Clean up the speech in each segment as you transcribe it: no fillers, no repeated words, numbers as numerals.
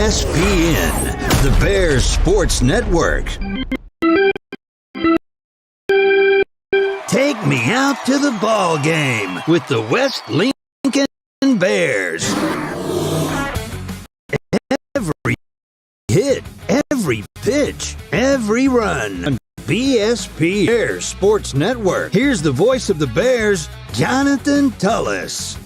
ESPN, the Bears Sports Network. Take me out to the ball game with the West Lincoln Bears. Every hit, every pitch, every run. BSP Bears Sports Network. Here's the voice of the Bears, Jonathan Tullis.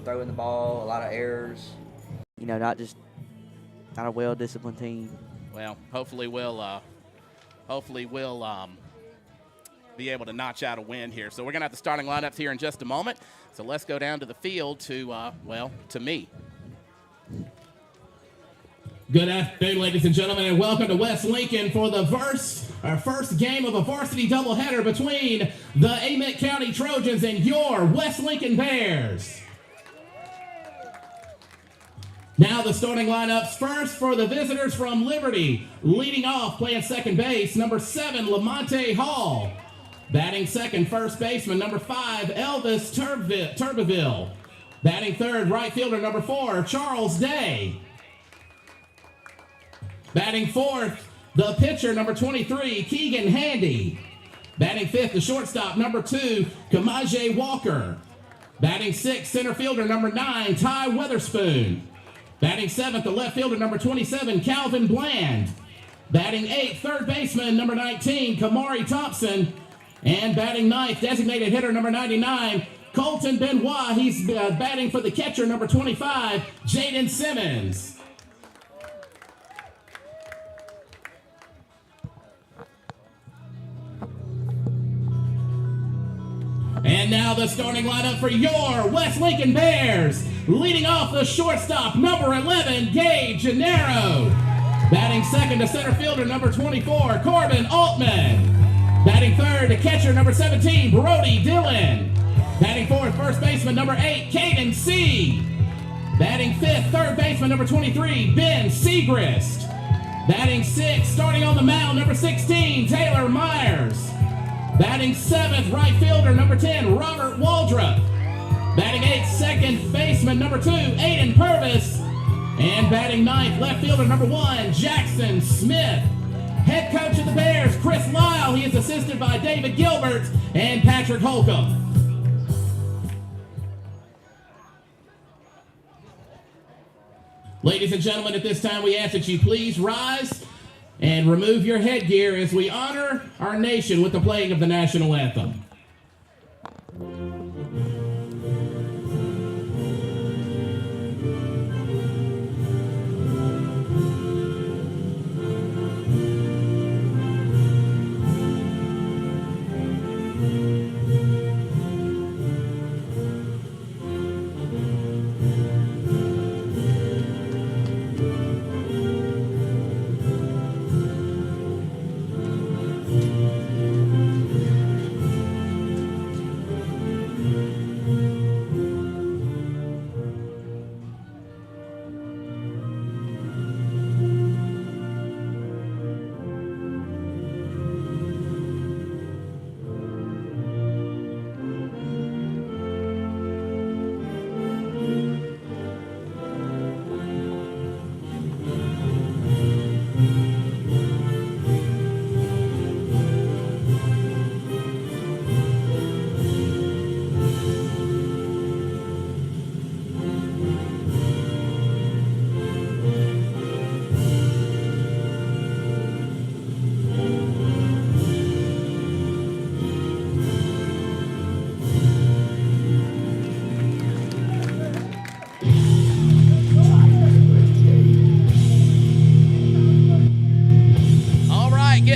Throwing the ball, a lot of errors. You know, not a well-disciplined team. Well, hopefully we'll be able to notch out a win here. So we're going to have the starting lineups here in just a moment. So let's go down to the field to me. Good afternoon, ladies and gentlemen, and welcome to West Lincoln for the first game of a varsity doubleheader between the Amite County Trojans and your West Lincoln Bears. Now the starting lineups. First for the visitors from Liberty. Leading off, playing second base, number 7, Amite Hall. Batting second, first baseman, number 5, Elvis Turbeville. Batting third, right fielder, number 4, Charles Day. Batting fourth, the pitcher, number 23, Keegan Handy. Batting fifth, the shortstop, number 2, Kamaje Walker. Batting sixth, center fielder, number 9, Ty Weatherspoon. Batting seventh, the left fielder, number 27, Calvin Bland. Batting eighth, third baseman, number 19, Kamari Thompson. And batting ninth, designated hitter, number 99, Colton Benoit. He's batting for the catcher, number 25, Jaden Simmons. And now the starting lineup for your West Lincoln Bears. Leading off the shortstop, number 11, Gabe Gennaro. Batting second to center fielder, number 24, Corbin Altman. Batting third to catcher, number 17, Brody Dillon. Batting fourth, first baseman, number 8, Caden C. Batting fifth, third baseman, number 23, Ben Segrist. Batting sixth, starting on the mound, number 16, Taylor Myers. Batting seventh, right fielder, number 10, Robert Waldrop. Batting eighth, second baseman, number 2, Aiden Purvis. And batting ninth, left fielder, number 1, Jackson Smith. Head coach of the Bears, Chris Lyle. He is assisted by David Gilbert and Patrick Holcomb. Ladies and gentlemen, at this time we ask that you please rise and remove your headgear as we honor our nation with the playing of the national anthem.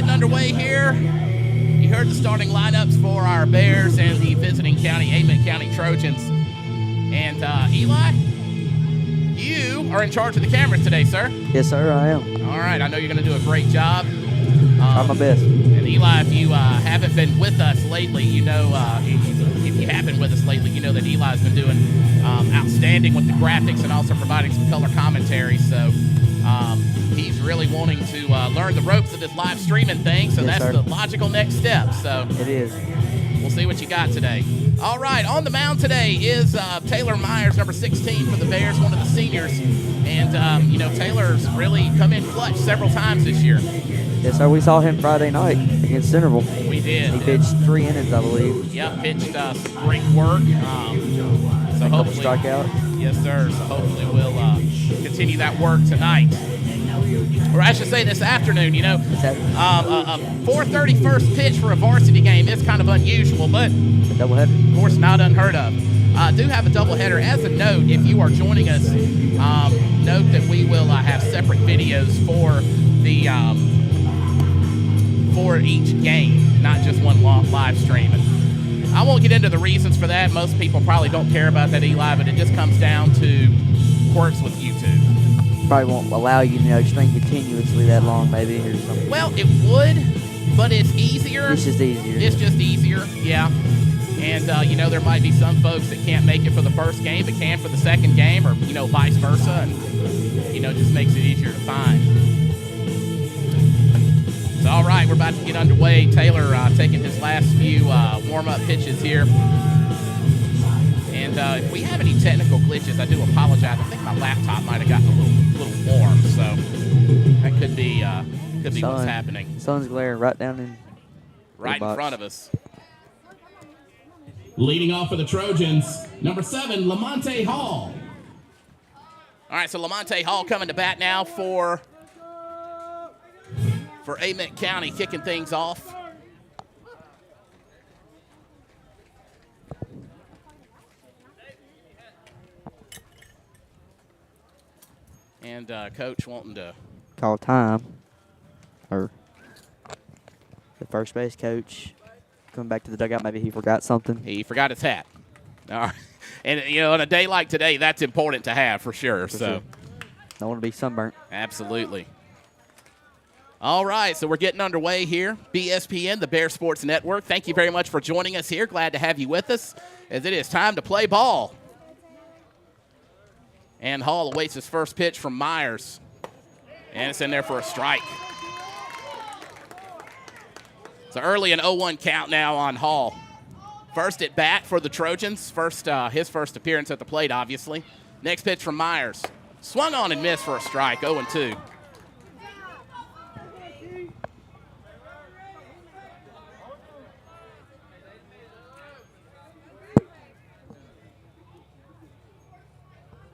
getting underway here. You heard the starting lineups for our Bears and the visiting Amite County Trojans. And Eli, you are in charge of the cameras today, sir. Yes, sir, I am. All right, I know you're going to do a great job. Try my best. And Eli, if you haven't been with us lately, you know, if you have been with us lately, you know that Eli's been doing outstanding with the graphics and also providing some color commentary. So he's really wanting to learn the ropes of this live streaming thing. So yes, that's sir. the logical next step. So it is. We'll see what you got today. All right, on the mound today is Taylor Myers, number 16 for the Bears, one of the seniors. And, you know, Taylor's really come in clutch several times this year. Yes, sir. We saw him Friday night against Centerville. We did. He pitched 3 innings, I believe. Yep, pitched some great work. So hopefully, strikeout. Yes, sir. So hopefully we'll continue that work tonight. Or I should say this afternoon, you know. A 4:30 first pitch for a varsity game is kind of unusual, but doubleheader. Of course not unheard of. Do have a doubleheader. As a note, if you are joining us, note that we will have separate videos for the for each game, not just one live stream. And I won't get into the reasons for that. Most people probably don't care about that, Eli, but it just comes down to quirks with YouTube. Probably won't allow you to stream continuously that long, maybe, or something. Well, it would, but it's easier. It's just easier. It's just easier, yeah. And, you know, there might be some folks that can't make it for the first game but can for the second game, or, you know, vice versa. And, you know, just makes it easier to find. So, all right, we're about to get underway. Taylor taking his last few warm-up pitches here. And if we have any technical glitches, I do apologize. I think my laptop might have gotten a little warm, so that could be what's happening. The sun's glaring right down in front of us. Leading off for the Trojans, number 7, Lamonte Hall. All right, so Lamonte Hall coming to bat now for Amite County, kicking things off. And Coach wanting to call time. Or the first base coach coming back to the dugout. Maybe he forgot something. He forgot his hat. All right. And, you know, on a day like today, that's important to have for sure. Don't want to be sunburnt. Absolutely. All right, so we're getting underway here. BSPN, the Bear Sports Network. Thank you very much for joining us here. Glad to have you with us as it is time to play ball. And Hall awaits his first pitch from Myers. And it's in there for a strike. So early an 0-1 count now on Hall. First at bat for the Trojans. His first appearance at the plate, obviously. Next pitch from Myers. Swung on and missed for a strike, 0-2.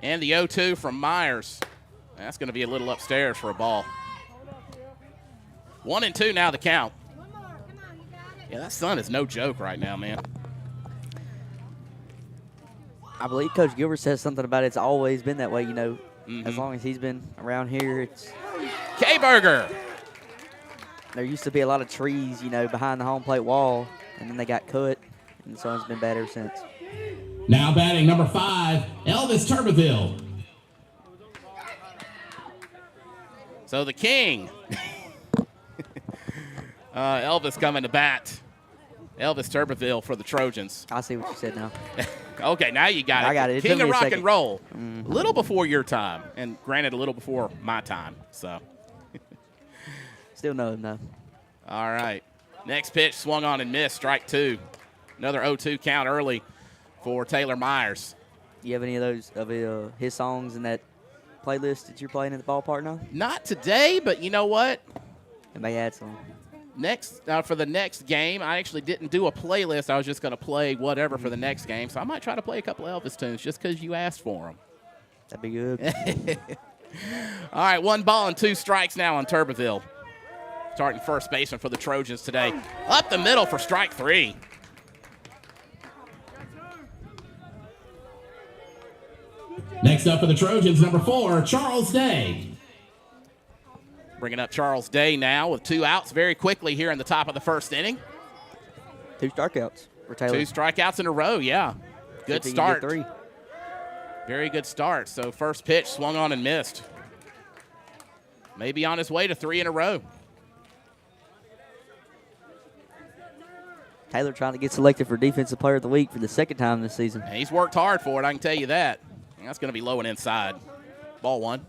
And the 0-2 from Myers. That's going to be a little upstairs for a ball. 1-2 now the count. Yeah, that sun is no joke right now, man. I believe Coach Gilbert says something about it's always been that way, you know. As long as he's been around here, it's... K-Burger! There used to be a lot of trees, you know, behind the home plate wall, and then they got cut, and the sun's been bad ever since. Now batting number 5, Elvis Turbeville. So the king. Elvis coming to bat. Elvis Turbeville for the Trojans. I see what you said now. Okay, now you got it. I got it. King of rock and roll. A little before your time, and granted, a little before my time. So. Still know him, though. All right. Next pitch swung on and missed. Strike 2. Another 0-2 count early for Taylor Myers. You have any of those of his songs in that playlist that you're playing at the ballpark now? Not today, but you know what? It may add some. For the next game, I actually didn't do a playlist. I was just going to play whatever for the next game. So I might try to play a couple Elvis tunes just because you asked for them. That'd be good. All right, 1 ball and 2 strikes now on Turbeville. Starting first baseman for the Trojans today. Up the middle for strike 3. Next up for the Trojans, number 4, Charles Day. Bringing up Charles Day now with 2 outs very quickly here in the top of the first inning. 2 strikeouts for Taylor. 2 strikeouts in a row, yeah. Good start. 3. Very good start. So first pitch swung on and missed. Maybe on his way to 3 in a row. Taylor trying to get selected for Defensive Player of the Week for the 2nd time this season. And he's worked hard for it, I can tell you that. And that's going to be low and inside. Ball 1.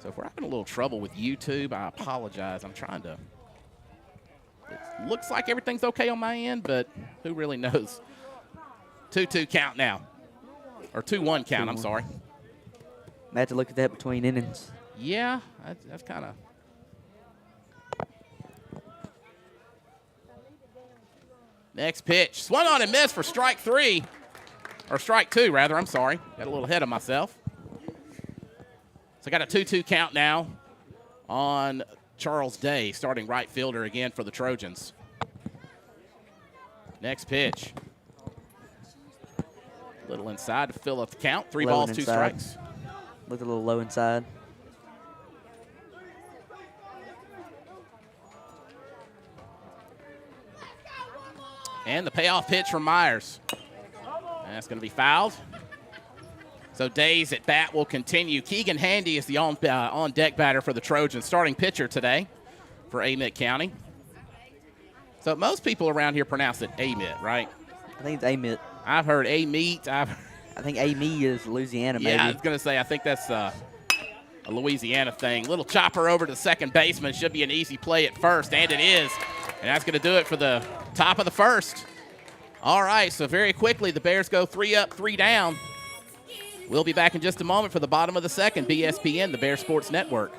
So if we're having a little trouble with YouTube, I apologize. I'm trying to. It looks like everything's okay on my end, but who really knows? 2-2 count now. Or 2-1 count, I'm sorry. I had to look at that between innings. Yeah, that's kind of. Next pitch. Swung on and missed for strike 3. Or strike 2, rather. I'm sorry. Got a little ahead of myself. So got a 2-2 count now on Charles Day, starting right fielder again for the Trojans. Next pitch. A little inside to fill up the count. 3 balls, 2 strikes. Looked a little low inside. And the payoff pitch from Myers. And that's going to be fouled. So Day's at bat will continue. Keegan Handy is the on-deck batter for the Trojans, starting pitcher today for Amite County. So most people around here pronounce it Amite, right? I think it's Amite. I've heard Amite. I think Amite is Louisiana, maybe. Yeah, I was going to say, I think that's a Louisiana thing. Little chopper over to second baseman. Should be an easy play at first, and it is. And that's going to do it for the top of the first. All right, so very quickly, the Bears go 3 up, 3 down. We'll be back in just a moment for the bottom of the second. BSPN, the Bear Sports Network.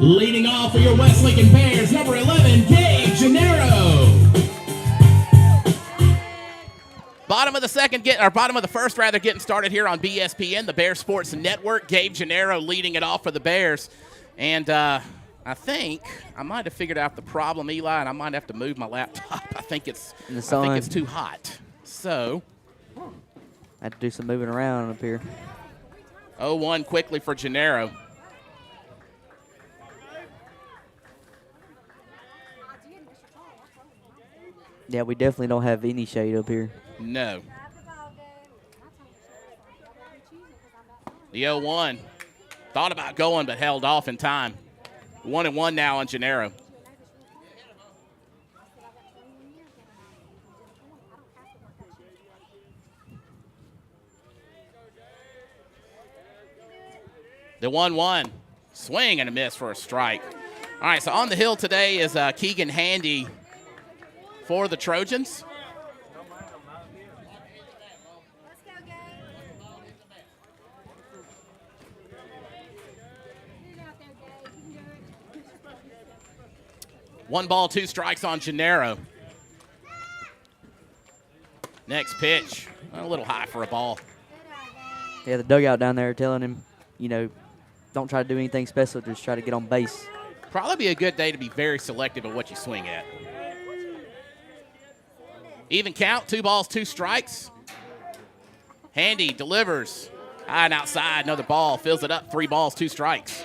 Leading off for your West Lincoln Bears, number 11, Gabe Gennaro. Bottom of the first, getting started here on BSPN, the Bear Sports Network. Gabe Gennaro leading it off for the Bears. And I think I might have figured out the problem, Eli, and I might have to move my laptop. I think it's too hot. So I had to do some moving around up here. 0-1 quickly for Gennaro. Yeah, we definitely don't have any shade up here. No. The 0-1. Thought about going, but held off in time. 1-1 now on Gennaro. The 1-1. Swing and a miss for a strike. All right, so on the hill today is Keegan Handy for the Trojans. One ball, 2 strikes on Gennaro. Next pitch, a little high for a ball. Yeah, the dugout down there telling him, don't try to do anything special, just try to get on base. Probably be a good day to be very selective of what you swing at. Even count, 2 balls, 2 strikes. Handy delivers. High and outside, another ball, fills it up, 3 balls, 2 strikes.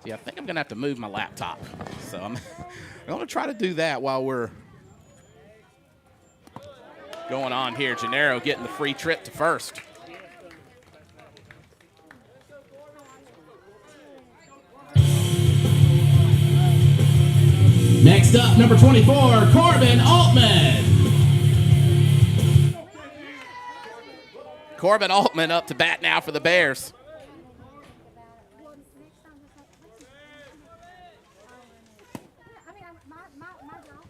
See, I think I'm going to have to move my laptop. So I'm going to try to do that while we're going on here. Gennaro getting the free trip to first. Next up, number 24, Corbin Altman. Corbin Altman up to bat now for the Bears.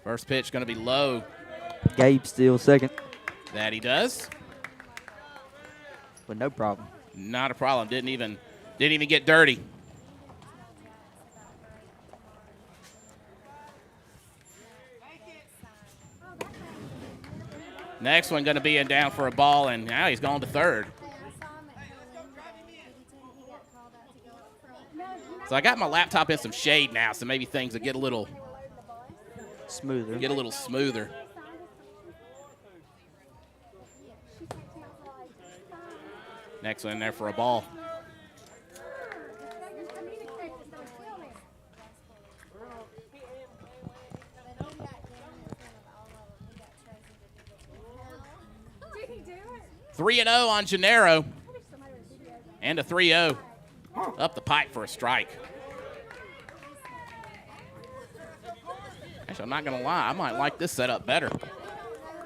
First pitch going to be low. Gabe still second. That he does. But no problem. Not a problem. Didn't even get dirty. Next one going to be in down for a ball, and now he's gone to third. So I got my laptop in some shade now, so maybe things will get a little smoother. Next one in there for a ball. Three and 0 on Gennaro. And a 3-0. Up the pipe for a strike. Actually, I'm not going to lie. I might like this setup better.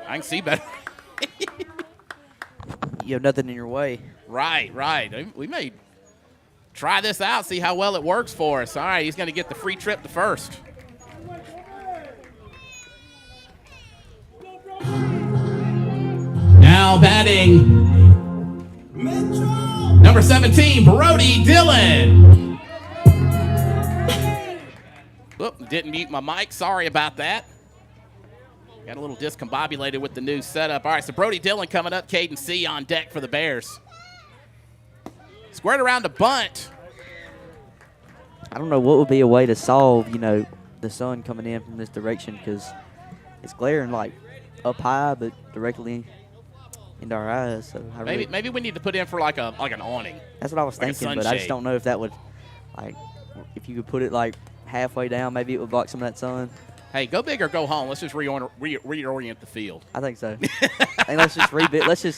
I can see better. You have nothing in your way. Right. We may try this out, see how well it works for us. All right, he's going to get the free trip to first. Now batting, number 17, Brody Dillon. Oop, didn't mute my mic. Sorry about that. Got a little discombobulated with the new setup. All right, so Brody Dillon coming up. Caden C on deck for the Bears. Squared around a bunt. I don't know what would be a way to solve, the sun coming in from this direction, because it's glaring like up high but directly into our eyes. So maybe we need to put in for like an awning. That's what I was thinking, but I just don't know if that would, if you could put it like halfway down, maybe it would block some of that sun. Hey, go big or go home. Let's just reorient the field. I think so. And let's just rebuild. Let's go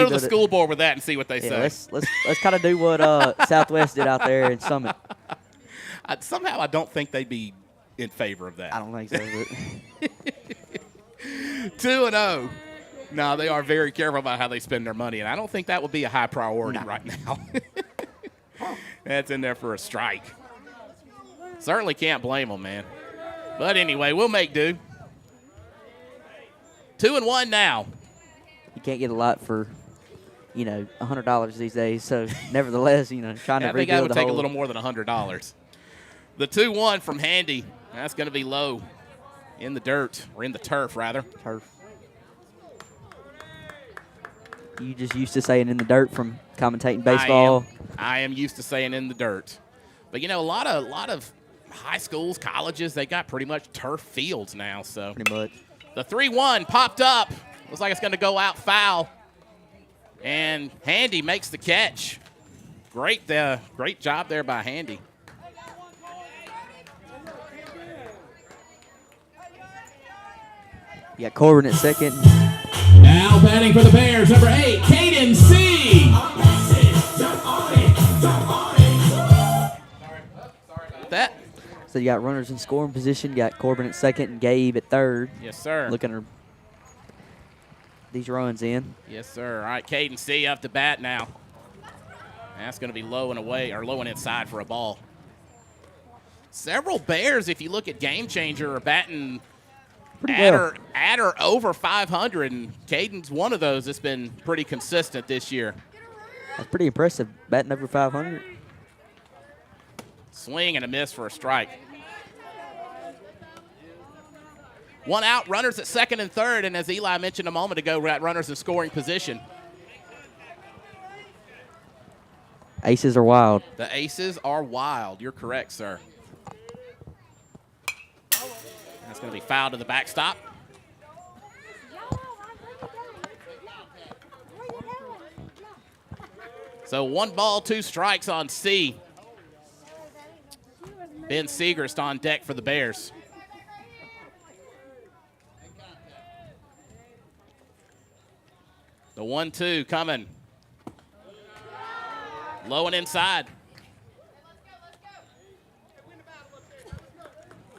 to the school board with that and see what they say. Let's kind of do what Southwest did out there in Summit. Somehow I don't think they'd be in favor of that. I don't think so. 2-0. No, they are very careful about how they spend their money, and I don't think that would be a high priority right now. That's in there for a strike. Certainly can't blame them, man. But anyway, we'll make do. 2-1 now. You can't get a lot for, $100 these days. So, nevertheless, trying to rebuild I think that would take a little more than $100. The 2-1 from Handy. That's going to be low in the dirt, or in the turf, rather. Turf. You just used to saying in the dirt from commentating baseball. I am used to saying in the dirt. But, a lot of high schools, colleges, they got pretty much turf fields now. So pretty much. The 3-1 popped up. Looks like it's going to go out foul. And Handy makes the catch. Great job there by Handy. You got Corbin at second. Now batting for the Bears, number 8, Caden C. That. So So you got runners in scoring position. You got Corbin at second and Gabe at third. Yes, sir. Looking at these runs in. Yes, sir. All right, Caden C up to bat now. That's going to be low and away, or low and inside for a ball. Several Bears, if you look at Game Changer, are batting at or over 500, and Caden's one of those that's been pretty consistent this year. That's pretty impressive, batting over 500. Swing and a miss for a strike. One out, runners at second and third, and as Eli mentioned a moment ago, we're at runners in scoring position. Aces are wild. The aces are wild. You're correct, sir. That's going to be fouled to the backstop. So 1 ball, 2 strikes on C. Ben Segrist on deck for the Bears. The 1-2 coming. Low and inside.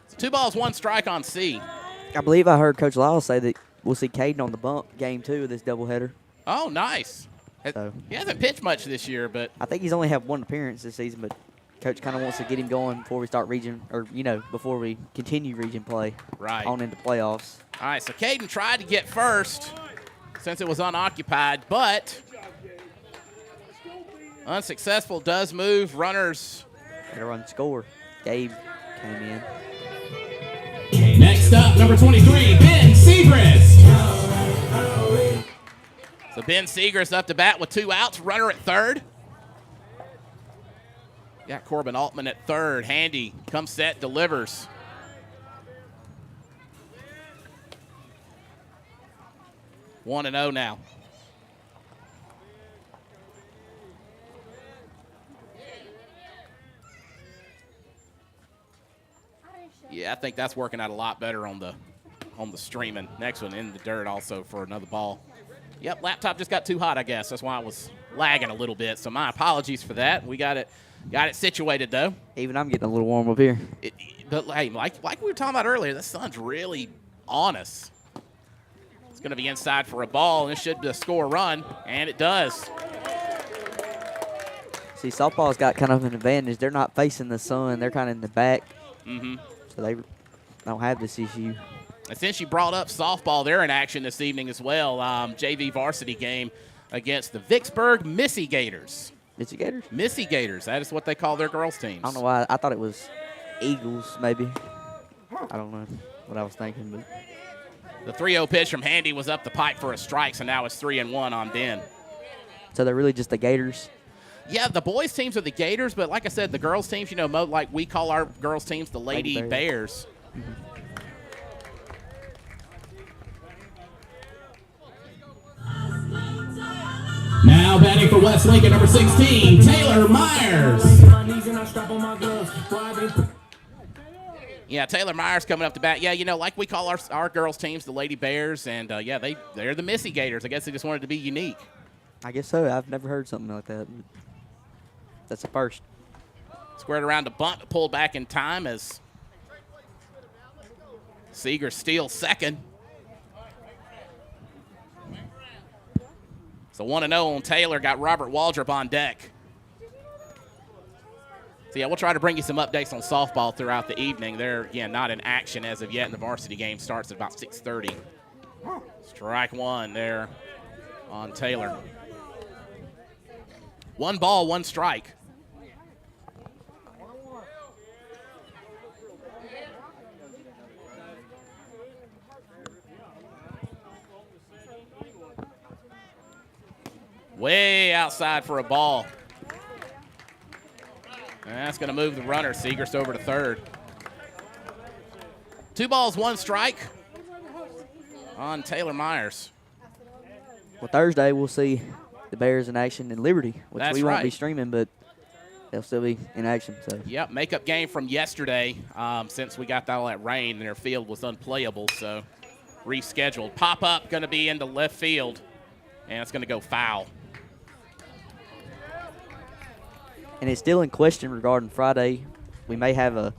It's 2 balls, 1 strike on C. I believe I heard Coach Lyle say that we'll see Caden on the bump game 2 of this doubleheader. Oh, nice. So He hasn't pitched much this year, but I think he's only had 1 appearance this season, but Coach kind of wants to get him going before we start region, or, before we continue region play right. on into playoffs. All right, so Caden tried to get first since it was unoccupied, but unsuccessful. Does move runners. Got to run score. Gabe came in. Next up, number 23, Ben Segrist. So Ben Segrist up to bat with 2 outs. Runner at third. Got Corbin Altman at third. Handy comes set, delivers. One and 0 now. Yeah, I think that's working out a lot better on the streaming. Next one in the dirt also for another ball. Yep, laptop just got too hot, I guess. That's why I was lagging a little bit. So my apologies for that. We got it situated though. Even I'm getting a little warm up here. But hey, like we were talking about earlier, the sun's really on us. It's going to be inside for a ball, and it should score a run, and it does. See, softball's got kind of an advantage. They're not facing the sun. They're kind of in the back. Mm-hmm. So they don't have this issue. And since you brought up softball, they're in action this evening as well. JV varsity game against the Vicksburg Missy Gators. Missy Gators? Missy Gators. That is what they call their girls' teams. I don't know why. I thought it was Eagles, maybe. I don't know what I was thinking. But the 3-0 pitch from Handy was up the pipe for a strike, so now it's 3-1 on Ben. So they're really just the Gators? Yeah, the boys' teams are the Gators, but like I said, the girls' teams, like we call our girls' teams the Lady Bears. Mm-hmm. Now batting for West Lincoln, number 16, Taylor Myers. Yeah, Taylor Myers coming up to bat. Yeah, like we call our girls' teams the Lady Bears, and they're the Missy Gators. I guess they just wanted to be unique. I guess so. I've never heard something like that. That's the first. Squared around to bunt, pulled back in time as Seeger steals second. So 1-0 on Taylor. Got Robert Waldrop on deck. So, yeah, we'll try to bring you some updates on softball throughout the evening. They're, again, not in action as of yet, and the varsity game starts at about 6:30. Strike 1 there on Taylor. 1 ball, 1 strike. Way outside for a ball. And that's going to move the runner, Segrist, over to third. 2 balls, 1 strike on Taylor Myers. Well, Thursday we'll see the Bears in action in Liberty, which That's we won't be right. streaming, but they'll still be in action. So Yep, makeup game from yesterday. Since we got all that rain and their field was unplayable, so rescheduled. Pop-up going to be into left field, and it's going to go foul. and it's still in question regarding Friday. We may have a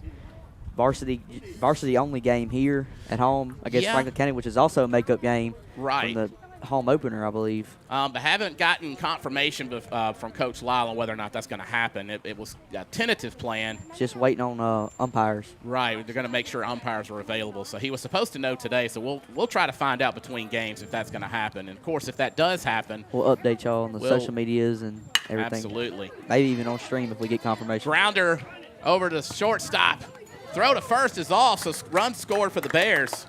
varsity only game here at home against Yeah. Franklin County, which is also a makeup game Right. from the home opener, I believe. But haven't gotten confirmation from Coach Lyle on whether or not that's going to happen. It was a tentative plan. Just waiting on umpires. Right, they're going to make sure umpires are available. So he was supposed to know today. So we'll try to find out between games if that's going to happen. And of course, if that does happen, We'll update y'all on the social medias and everything. Absolutely. Maybe even on stream if we get confirmation. Grounder over to shortstop. Throw to first is off. So run scored for the Bears.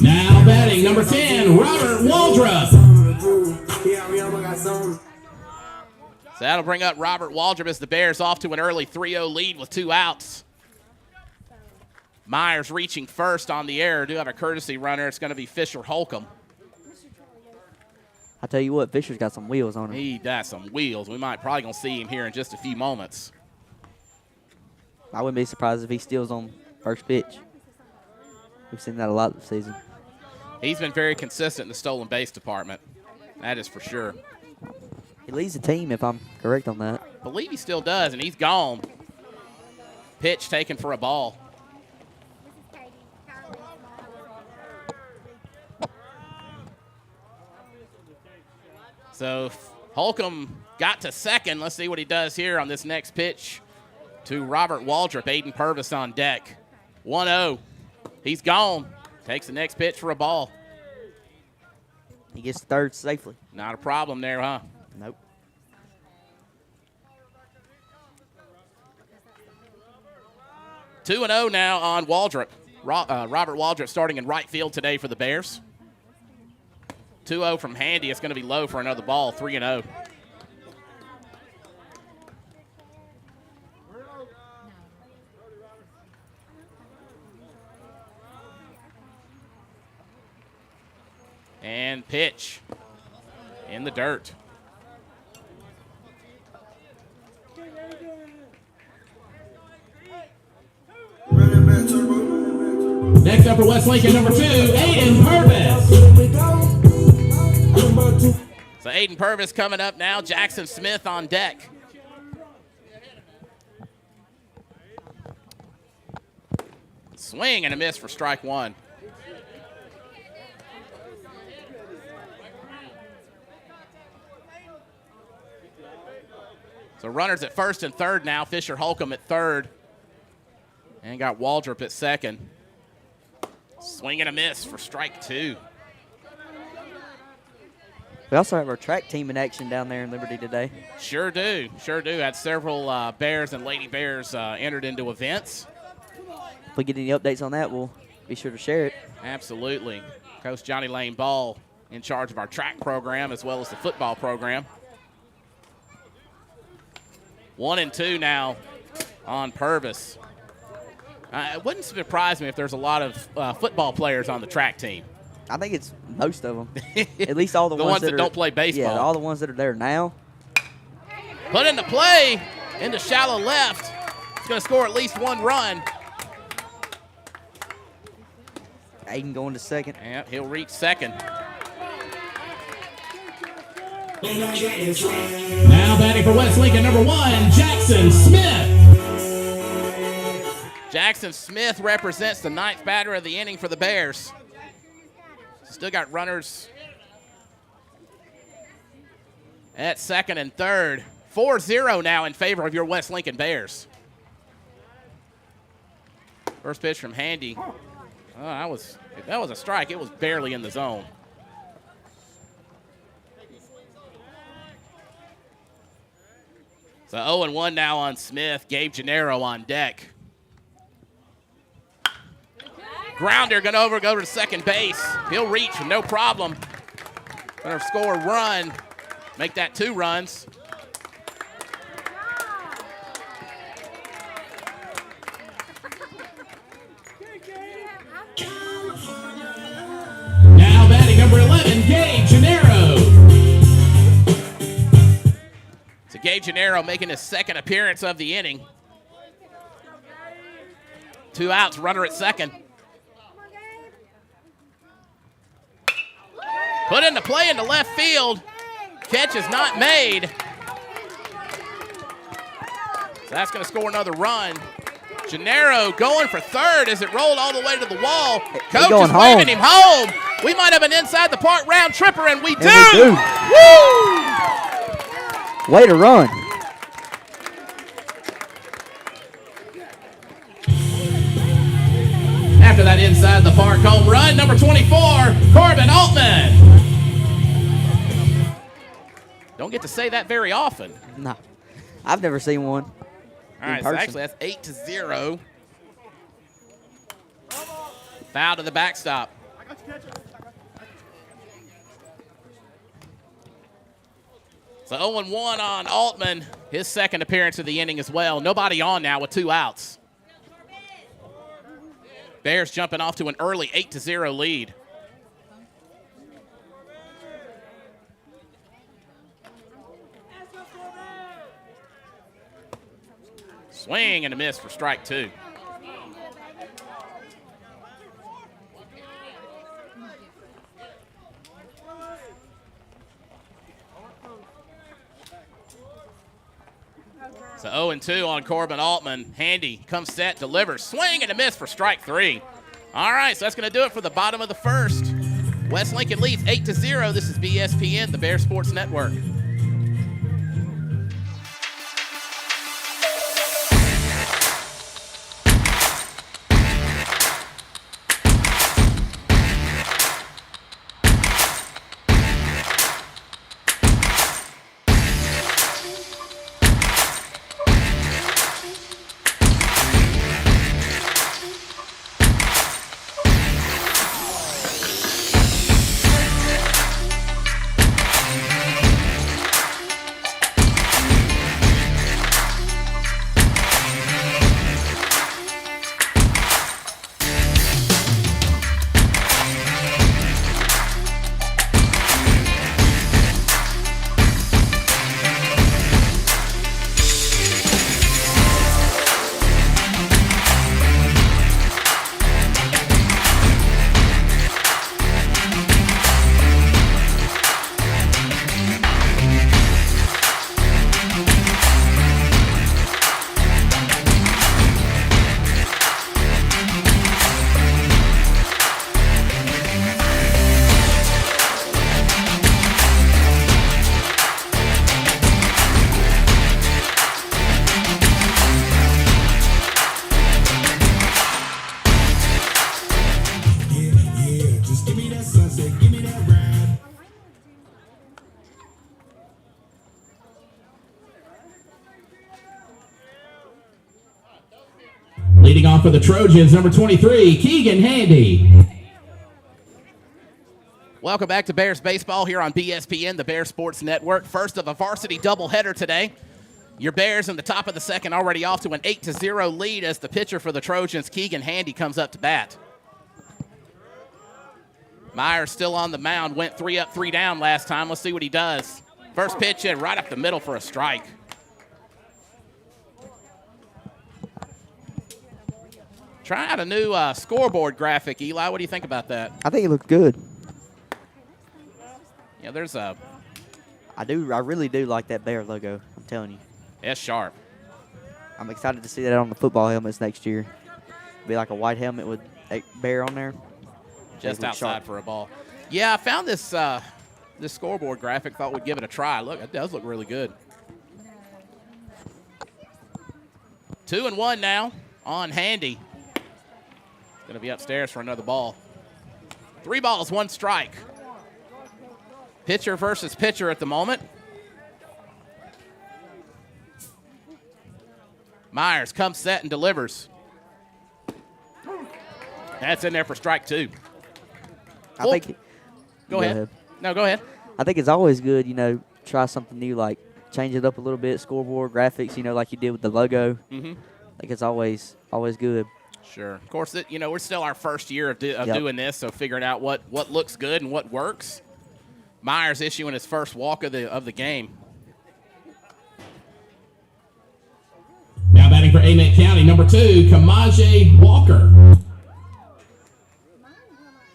Now batting number 10, Robert Waldrop. So that'll bring up Robert Waldrop as the Bears off to an early 3-0 lead with 2 outs. Myers reaching first on the air. Do have a courtesy runner. It's going to be Fisher Holcomb. I tell you what, Fisher's got some wheels on him. He got some wheels. We might probably going to see him here in just a few moments. I wouldn't be surprised if he steals on first pitch. We've seen that a lot this season. He's been very consistent in the stolen base department. That is for sure. He leads the team, if I'm correct on that. I believe he still does, and he's gone. Pitch taken for a ball. So Holcomb got to second. Let's see what he does here on this next pitch to Robert Waldrop. Aiden Purvis on deck. 1-0. He's gone. Takes the next pitch for a ball. He gets third safely. Not a problem there, huh? Nope. Two 2-0 now on Waldrop. Robert Waldrop starting in right field today for the Bears. 2-0 from Handy. It's going to be low for another ball. 3-0. And pitch in the dirt. Next up for West Lincoln, number 2, Aiden Purvis. So Aiden Purvis coming up now. Jackson Smith on deck. Swing and a miss for strike one. So runners at first and third now. Fisher Holcomb at third. And got Waldrop at second. Swing and a miss for strike two. We also have our track team in action down there in Liberty today. Sure do. Sure do. Had several Bears and Lady Bears entered into events. If we get any updates on that, we'll be sure to share it. Absolutely. Coach Johnny Lane Ball in charge of our track program as well as the football program. 1-2 now on Purvis. It wouldn't surprise me if there's a lot of football players on the track team. I think it's most of them. At least all the ones that are, don't play baseball. Yeah, all the ones that are there now. Put into play, into shallow left. It's going to score at least one run. Aiden going to second. Yeah, he'll reach second. Now batting for West Lincoln, number 1, Jackson Smith. Jackson Smith represents the 9th batter of the inning for the Bears. Still got runners at second and third. 4-0 now in favor of your West Lincoln Bears. First pitch from Handy. Oh, that was a strike. It was barely in the zone. So 0-1 now on Smith. Gabe Gennaro on deck. Grounder gonna go to second base. He'll reach with no problem. Gonna score a run. Make that 2 runs. Now batting number 11, Gabe Gennaro. So Gabe Gennaro making his second appearance of the inning. 2 outs, runner at second. Put into play into left field. Catch is not made. So that's going to score another run. Gennaro going for third as it rolled all the way to the wall. Coach is waving him home. We might have an inside the park round tripper, and we do. Woo! Way to run. After that inside the park home run, number 24, Corbin Altman. Don't get to say that very often. No, I've never seen one. All right, so actually that's 8-0. Foul to the backstop. So 0-1 on Altman, his second appearance of the inning as well. Nobody on now with 2 outs. Bears jumping off to an early 8-0 lead. Swing and a miss for strike 2. So 0-2 on Corbin Altman. Handy comes set, delivers, swing and a miss for strike 3. All right, so that's going to do it for the bottom of the first. West Lincoln leads 8-0. This is BSPN, the Bear Sports Network. Leading off for the Trojans, number 23, Keegan Handy. Welcome back to Bears Baseball here on BSPN, the Bear Sports Network. First of a varsity doubleheader today. Your Bears in the top of the second already off to an 8-0 lead as the pitcher for the Trojans, Keegan Handy, comes up to bat. Myers still on the mound, went 3 up, 3 down last time. Let's see what he does. First pitch in right up the middle for a strike. Try out a new scoreboard graphic, Eli. What do you think about that? I think it looked good. Yeah, there's a... I really do like that Bear logo, I'm telling you. It's sharp. I'm excited to see that on the football helmets next year. Be like a white helmet with a bear on there. Just outside for a ball. Yeah, I found this this scoreboard graphic. Thought we'd give it a try. Look, it does look really good. 2-1 now on Handy. Going to be upstairs for another ball. 3 balls, 1 strike. Pitcher versus pitcher at the moment. Myers comes set and delivers. That's in there for strike 2. I think. Go ahead. No, go ahead. I think it's always good, try something new, like change it up a little bit, scoreboard graphics, like you did with the logo. Mm-hmm. I think it's always good. Sure. Of course, we're still our first year of doing this, so figuring out what looks good and what works. Myers issuing his first walk of the game. Now batting for Amite County, number 2, Kamaje Walker.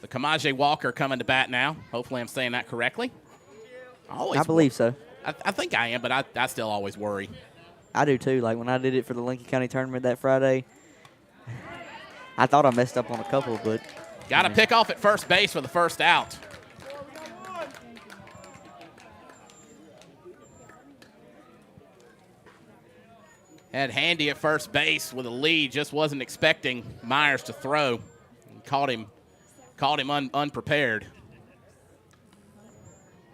The Kamaje Walker coming to bat now. Hopefully I'm saying that correctly. I believe so. I think I am, but I still always worry. I do too. Like when I did it for the Lincoln County tournament that Friday, I thought I messed up on a couple, but. Got to pick off at first base for the first out. Had Handy at first base with a lead. Just wasn't expecting Myers to throw. Caught him unprepared.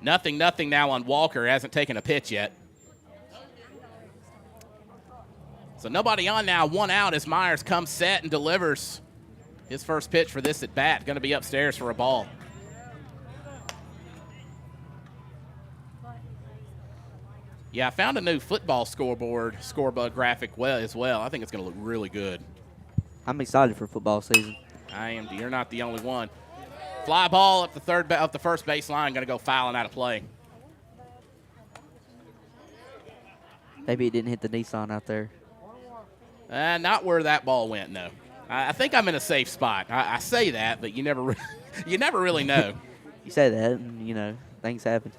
Nothing now on Walker. Hasn't taken a pitch yet. So nobody on now. 1 out as Myers comes set and delivers his first pitch for this at bat. Going to be upstairs for a ball. Yeah, I found a new football scoreboard graphic as well. I think it's going to look really good. I'm excited for football season. I am. You're not the only one. Fly ball up the first baseline, going to go fouling out of play. Maybe it didn't hit the Nissan out there. Not where that ball went. No, I think I'm in a safe spot. I say that, but you never really know. You say that, and things happen.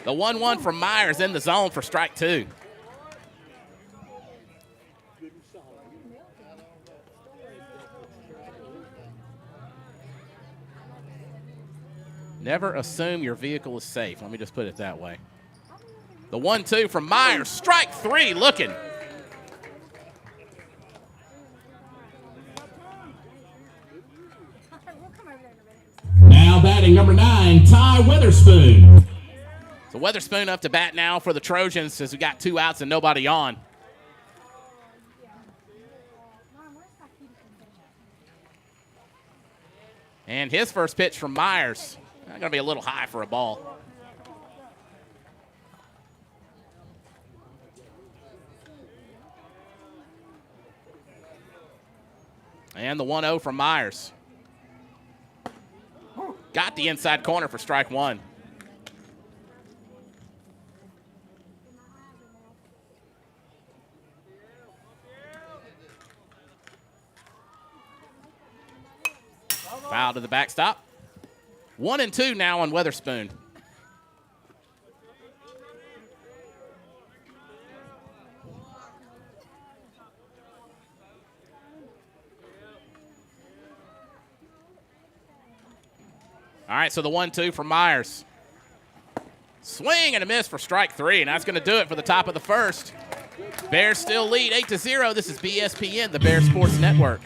The 1-1 from Myers in the zone for strike 2. Never assume your vehicle is safe. Let me just put it that way. The 1-2 from Myers. Strike 3 looking. Now batting number 9, Ty Witherspoon. So Witherspoon up to bat now for the Trojans as we got 2 outs and nobody on. And his first pitch from Myers. Going to be a little high for a ball. And the 1-0 from Myers. Got the inside corner for strike 1. Foul to the backstop. 1-2 now on Witherspoon. All right, so the 1-2 from Myers. Swing and a miss for strike 3, and that's going to do it for the top of the first. Bears still lead 8-0. This is BSPN, the Bears Sports Network.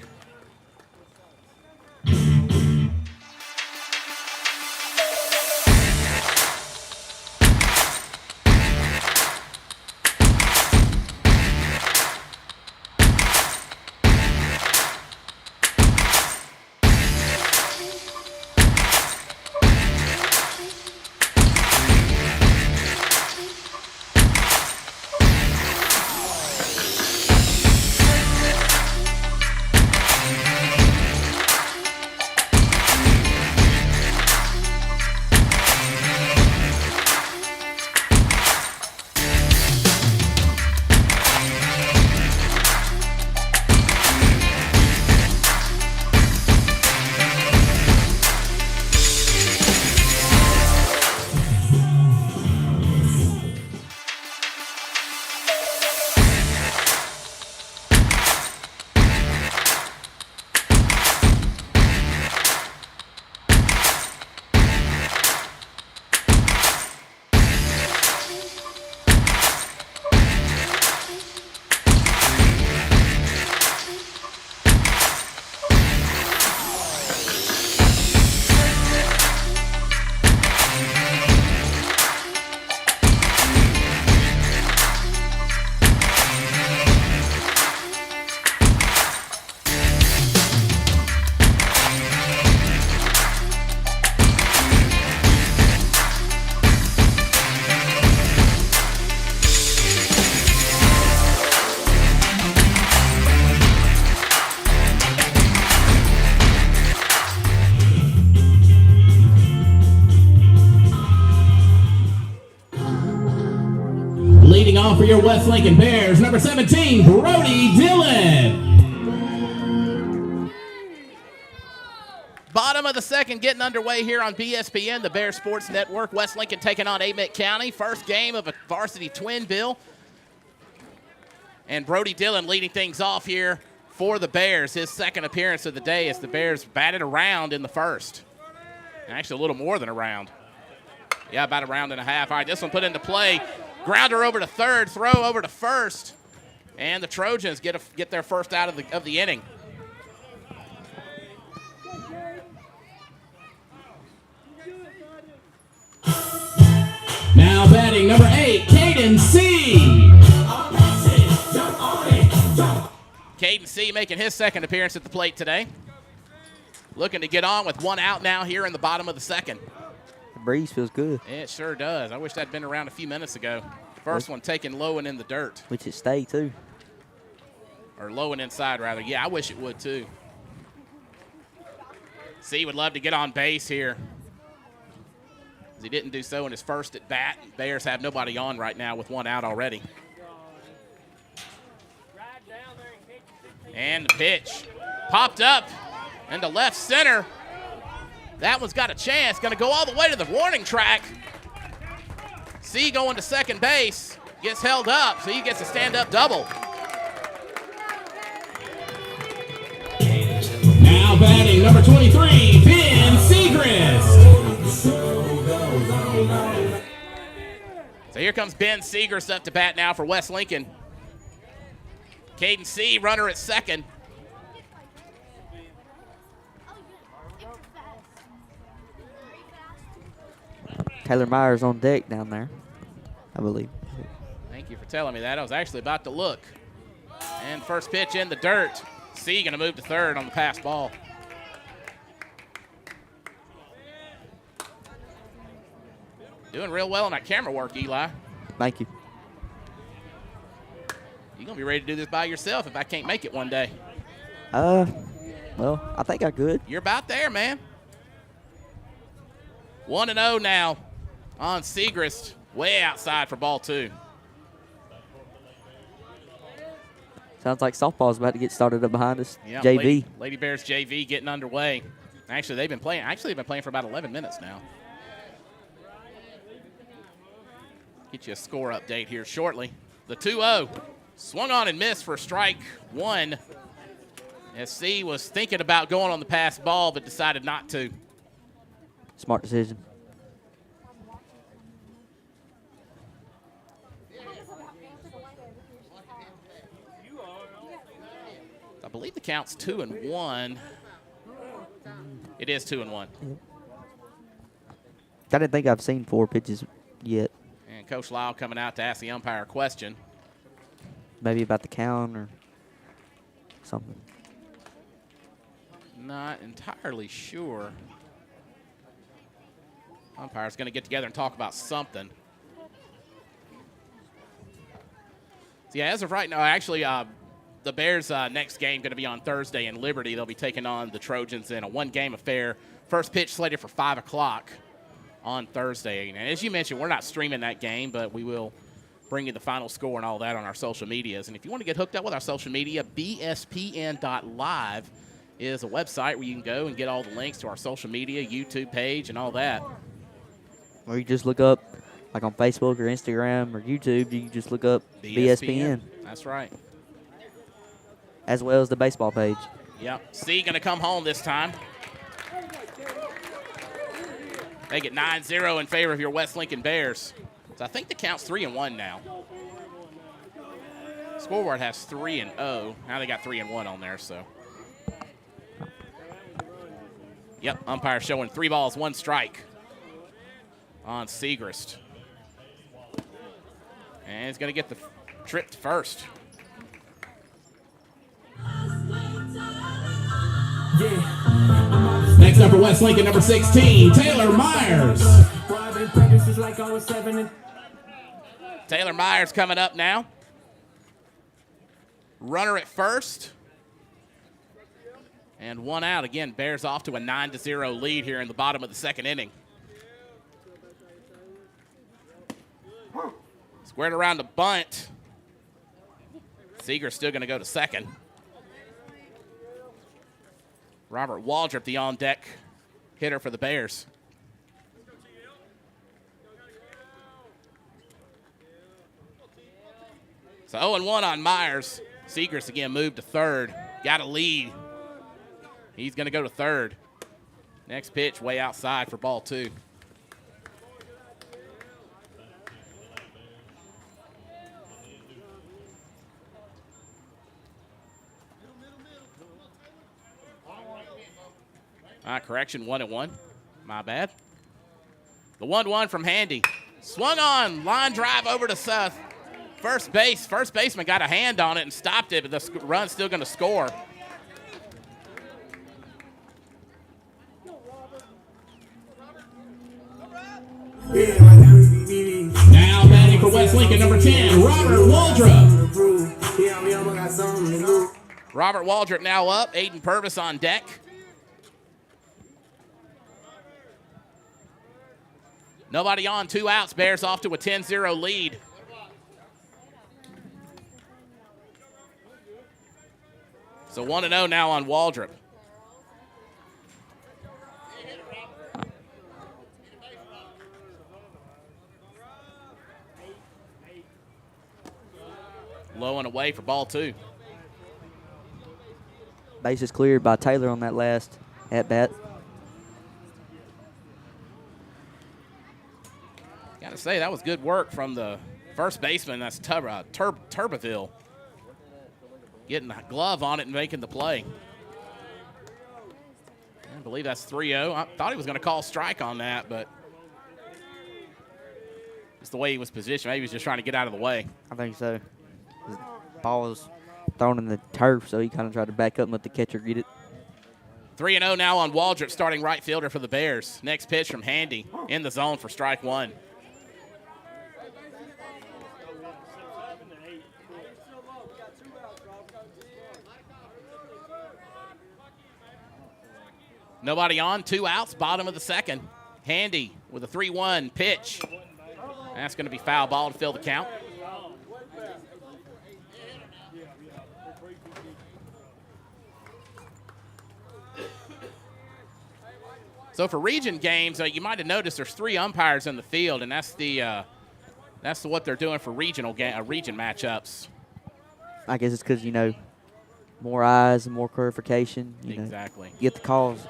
Leading off for your West Lincoln Bears, number 17, Brody Dillon. Bottom of the second getting underway here on BSPN, the Bears Sports Network. West Lincoln taking on Amite County. First game of a varsity twin bill. And Brody Dillon leading things off here for the Bears. His second appearance of the day as the Bears batted a round in the first. Actually, a little more than a round. Yeah, about a round and a half. All right, this one put into play. Grounder over to third, throw over to first. And the Trojans get their first out of the inning. Now batting number 8, Caden C. Caden C making his second appearance at the plate today. Looking to get on with one out now here in the bottom of the second. The breeze feels good. It sure does. I wish that'd been around a few minutes ago. First one taken low and in the dirt. Which it stay, too. Or low and inside, rather. Yeah, I wish it would, too. C would love to get on base here. He didn't do so in his first at bat. Bears have nobody on right now with one out already. And the pitch popped up into left center. That one's got a chance. Going to go all the way to the warning track. C going to second base. Gets held up, so he gets a stand-up double. Now batting number 23, Ben Segrist. So here comes Ben Segrist up to bat now for West Lincoln. Caden C, runner at second. Taylor Myers on deck down there, I believe. Thank you for telling me that. I was actually about to look. And first pitch in the dirt. C going to move to third on the pass ball. Doing real well on that camera work, Eli. Thank you. You're going to be ready to do this by yourself if I can't make it one day. Well, I think I could. You're about there, man. 1-0 now on Segrist. Way outside for ball 2. Sounds like softball's about to get started up behind us. Yeah, JV. Lady Bears JV getting underway. Actually, they've been playing for about 11 minutes now. Get you a score update here shortly. The 2-0 swung on and missed for strike 1. SC was thinking about going on the pass ball but decided not to. Smart decision. I believe the count's 2-1. It is 2-1. I didn't think I've seen 4 pitches yet. And Coach Lyle coming out to ask the umpire a question. Maybe about the count or something. Not entirely sure. Umpire's going to get together and talk about something. So yeah, as of right now, actually, the Bears' next game going to be on Thursday in Liberty. They'll be taking on the Trojans in a one-game affair. First pitch slated for 5 o'clock on Thursday. And as you mentioned, we're not streaming that game, but we will bring you the final score and all that on our social medias. And if you want to get hooked up with our social media, bspn.live is a website where you can go and get all the links to our social media, YouTube page, and all that. Or you just look up, like on Facebook or Instagram or YouTube, you can just look up BSPN. That's right. As well as the baseball page. Yep. C going to come home this time. Make it 9-0 in favor of your West Lincoln Bears. So I think the count's 3-1 now. Scoreboard has 3-0. Now they got 3-1 on there, so. Yep, umpire showing 3 balls, 1 strike on Segrist. And he's going to get the trip to first. Next up for West Lincoln, number 16, Taylor Myers. Taylor Myers coming up now. Runner at first. And 1 out. Again, Bears off to a 9-0 lead here in the bottom of the second inning. Squared around a bunt. Seeger's still going to go to second. Robert Waldrop, the on-deck hitter for the Bears. So 0-1 on Myers. Segrist again moved to third. Got a lead. He's going to go to third. Next pitch way outside for ball 2. Correction, 1-1. My bad. The 1-1 from Handy. Swung on, line drive over to Seth. First baseman got a hand on it and stopped it, but the run's still going to score. Now batting for West Lincoln, number 10, Robert Waldrop. Robert Waldrop now up. Aiden Purvis on deck. Nobody on, 2 outs. Bears off to a 10-0 lead. So 1-0 now on Waldrop. Low and away for ball 2. Bases cleared by Taylor on that last at-bat. Got to say, that was good work from the first baseman. That's Turbeville. Getting the glove on it and making the play. I believe that's 3-0. I thought he was going to call strike on that, but just the way he was positioned. Maybe he was just trying to get out of the way. I think so. The ball was thrown in the turf, so he kind of tried to back up and let the catcher get it. 3-0 now on Waldrop, starting right fielder for the Bears. Next pitch from Handy in the zone for strike 1. Nobody on, 2 outs, bottom of the second. Handy with a 3-1 pitch. That's going to be foul ball to fill the count. So for region games, you might have noticed there's 3 umpires in the field, and that's what they're doing for region matchups. I guess it's because, more eyes and more clarification. Exactly. Get the calls.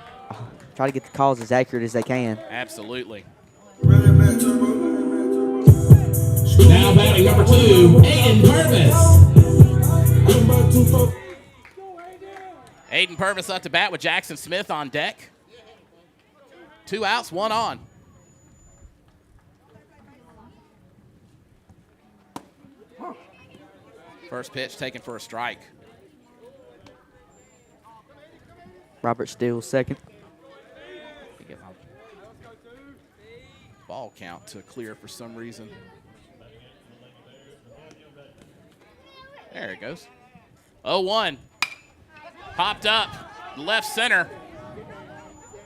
Try to get the calls as accurate as they can. Absolutely. Now batting number 2, Aiden Purvis. Aiden Purvis up to bat with Jackson Smith on deck. 2 outs, 1 on. First pitch taken for a strike. Robert Steele second. Get my ball count to clear for some reason. There it goes. 0-1. Popped up, left center.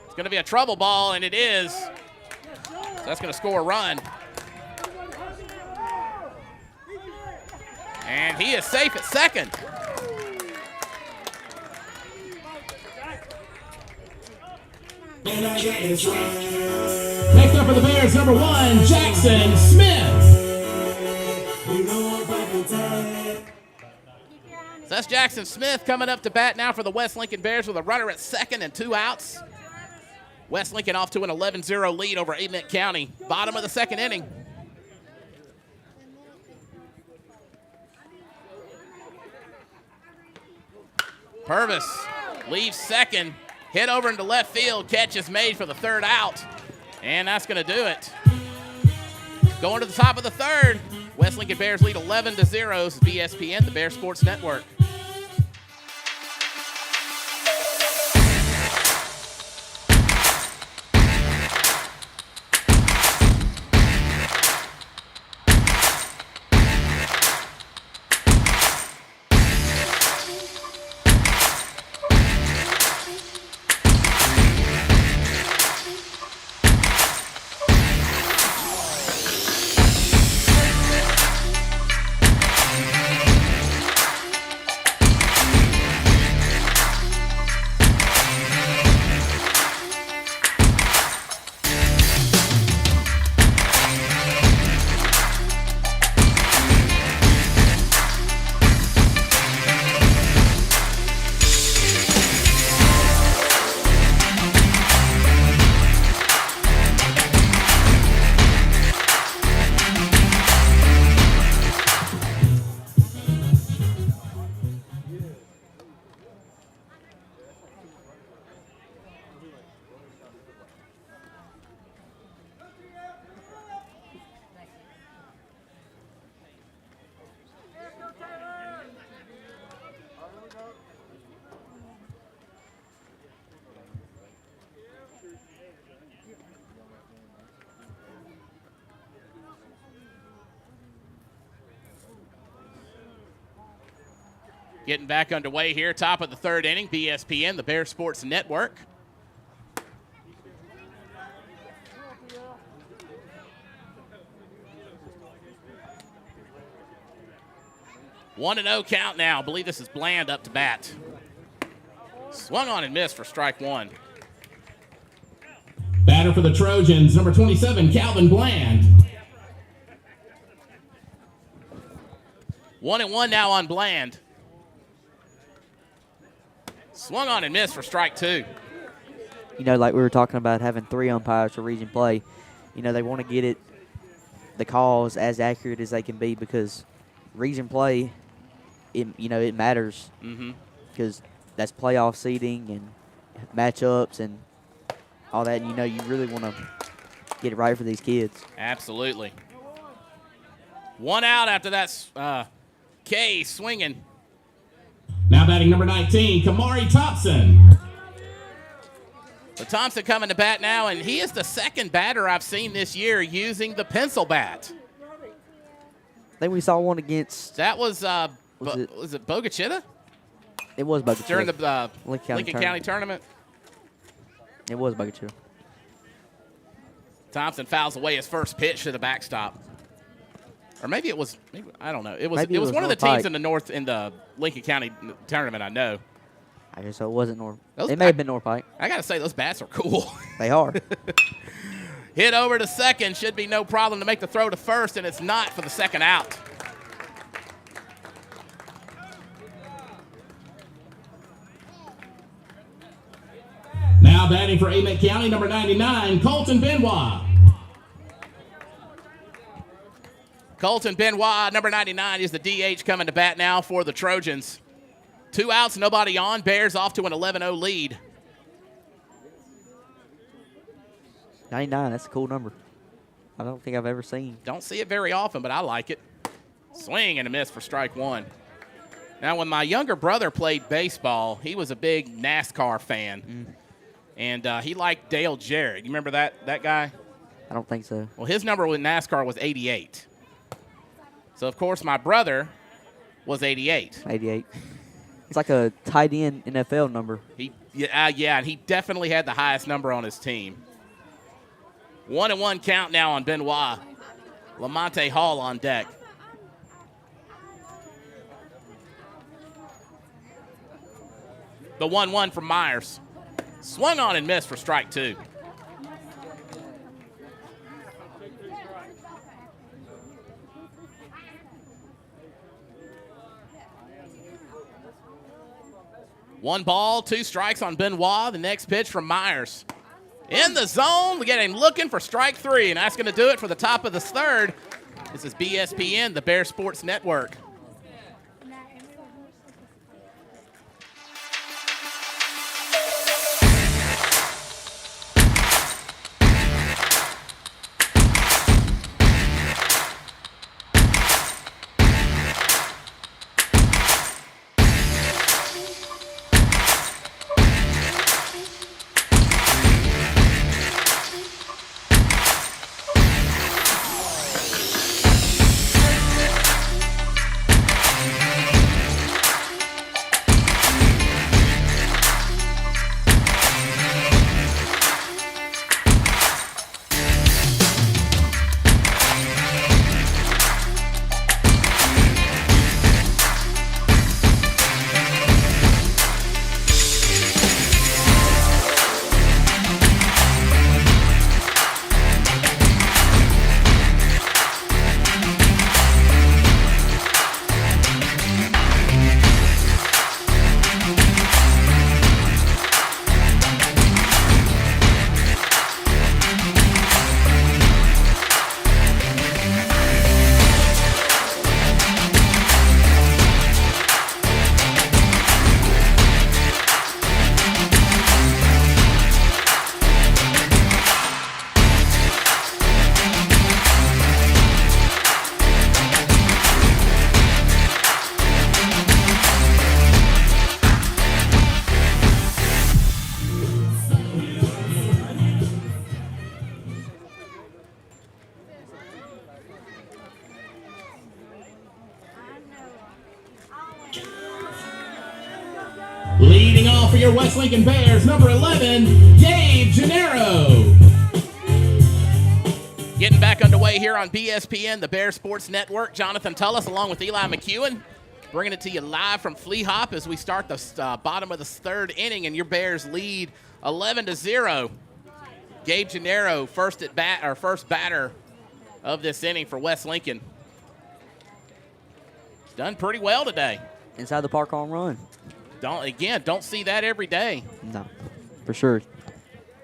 It's going to be a trouble ball, and it is. So that's going to score a run. And he is safe at second. Next up for the Bears, number 1, Jackson Smith. So that's Jackson Smith coming up to bat now for the West Lincoln Bears with a runner at second and 2 outs. West Lincoln off to an 11-0 lead over Amite County. Bottom of the second inning. Purvis leaves second. Hit over into left field. Catch is made for the 3rd out. And that's going to do it. Going to the top of the 3rd. West Lincoln Bears lead 11-0. This is BSPN, the Bear Sports Network. Getting back underway here, top of the third inning, BSPN, the Bear Sports Network. One and 0 count now. I believe this is Bland up to bat. Swung on and missed for strike one. Batter for the Trojans, number 27, Calvin Bland. 1-1 now on Bland. Swung on and missed for strike two. You know, like we were talking about having 3 umpires for region play, you know, they want to get the calls as accurate as they can be because region play, it matters because that's playoff seeding and matchups and all that. And, you really want to get it right for these kids. Absolutely. One out after that. Kay swinging. Now batting number 19, Kamari Thompson. So Thompson coming to bat now, and he is the second batter I've seen this year using the pencil bat. I think we saw one against. That was it Bogachita? It was Bogachita. During the Lincoln County tournament? It was Bogachita. Thompson fouls away his first pitch to the backstop. Or maybe it was, I don't know. It was one of the teams in the Lincoln County tournament, I know. I guess so. It wasn't North. It may have been North Pike. I got to say, those bats are cool. They are. Hit over to second. Should be no problem to make the throw to first, and it's not for the second out. Now batting for Amite County, number 99, Colton Benoit. Colton Benoit, number 99, is the DH coming to bat now for the Trojans. 2 outs, nobody on. Bears off to an 11-0 lead. 99, that's a cool number. I don't think I've ever seen. Don't see it very often, but I like it. Swing and a miss for strike one. Now, when my younger brother played baseball, he was a big NASCAR fan. And he liked Dale Jarrett. You remember that guy? I don't think so. Well, his number with NASCAR was 88. So, of course, my brother was 88. 88. It's like a tight end NFL number. And he definitely had the highest number on his team. 1-1 count now on Benoit. Lamonte Hall on deck. The 1-1 from Myers. Swung on and missed for strike two. One ball, 2 strikes on Benoit. The next pitch from Myers. In the zone, we get him looking for strike 3, and that's going to do it for the top of the third. This is BSPN, the Bear Sports Network. your West Lincoln Bears, number 11, Gabe Gennaro. Getting back underway here on BSPN, the Bear Sports Network. Jonathan Tullis along with Eli McEwen, bringing it to you live from Flea Hop as we start the bottom of the third inning, and your Bears lead 11-0. Gabe Gennaro, first batter of this inning for West Lincoln. Done pretty well today. Inside the park home run. Don't see that every day. No, for sure.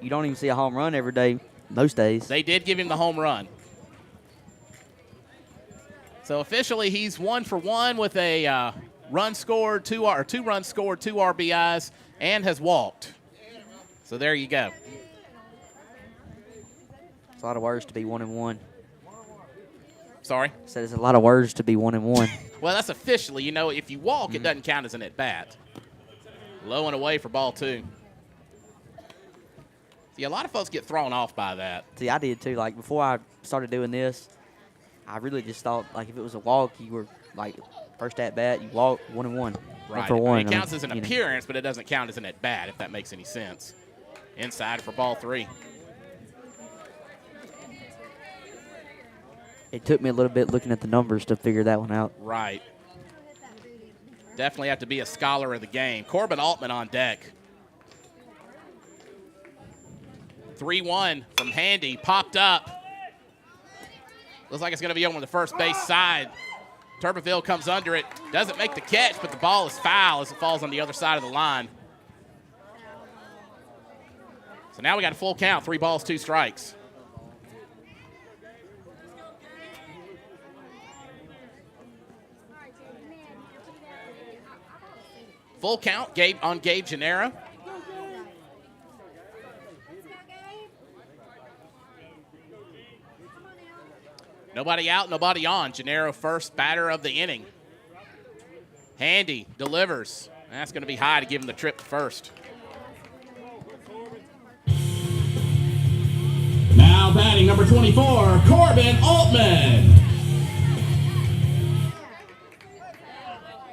You don't even see a home run every day most days. They did give him the home run. So officially, he's 1 for 1 with a run scored, two runs scored, 2 RBIs, and has walked. So there you go. It's a lot of words to be 1-1. Sorry? Said it's a lot of words to be 1-1. Well, that's officially. You know, if you walk, it doesn't count as an at-bat. Low and away for ball 2. See, a lot of folks get thrown off by that. See, I did too. Like, before I started doing this, I really just thought, like, if it was a walk, you were, like, first at-bat, you walk 1-1. Right. 1 for 1. It counts as an appearance, but it doesn't count as an at-bat, if that makes any sense. Inside for ball 3. It took me a little bit looking at the numbers to figure that one out. Right. Definitely have to be a scholar of the game. Corbin Altman on deck. 3-1 from Handy. Popped up. Looks like it's going to be over on the first base side. Tuberville comes under it. Doesn't make the catch, but the ball is foul as it falls on the other side of the line. So now we got a full count. 3 balls, 2 strikes. Full count on Gabe Gennaro. Nobody out, nobody on. Gennaro, first batter of the inning. Handy delivers. That's going to be high to give him the trip to first. Now batting number 24, Corbin Altman.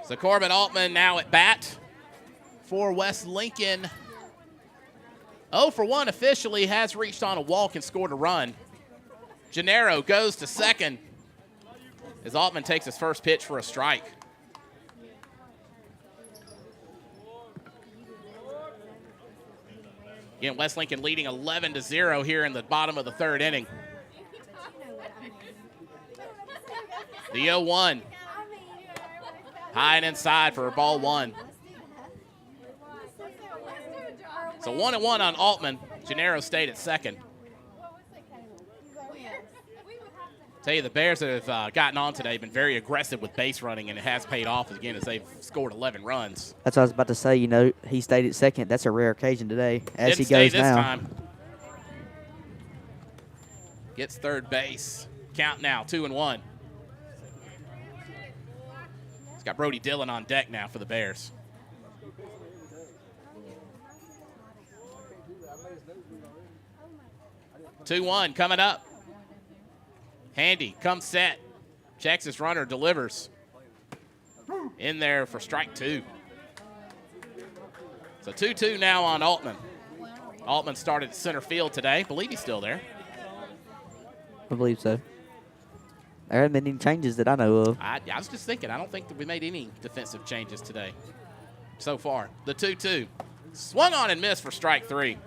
So Corbin Altman now at bat for West Lincoln. 0 for 1 officially, has reached on a walk and scored a run. Gennaro goes to second as Altman takes his first pitch for a strike. Again, West Lincoln leading 11-0 here in the bottom of the third inning. The 0-1. High and inside for ball 1. So 1-1 on Altman. Gennaro stayed at second. Tell you, the Bears that have gotten on today have been very aggressive with base running, and it has paid off again as they've scored 11 runs. That's what I was about to say. You know, he stayed at second. That's a rare occasion today. As Didn't he stay goes this now. time. Gets third base. Count now, 2-1. He's got Brody Dillon on deck now for the Bears. Two 2-1 coming up. Handy comes set. Checks his runner, delivers. In there for strike 2. So 2-2 now on Altman. Altman started at center field today. Believe he's still there. I believe so. There haven't been any changes that I know of. I was just thinking, I don't think that we made any defensive changes today so far. The 2-2. Swung on and missed for strike 3.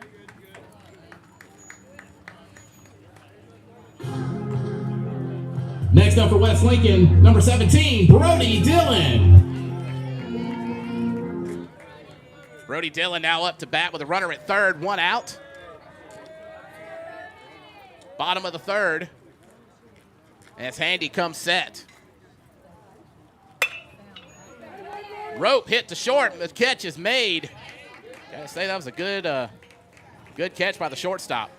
Next up for West Lincoln, number 17, Brody Dillon. Brody Dillon now up to bat with a runner at third, 1 out. Bottom of the third. As Handy comes set. Rope hit to short. The catch is made. Gotta say that was a good catch by the shortstop.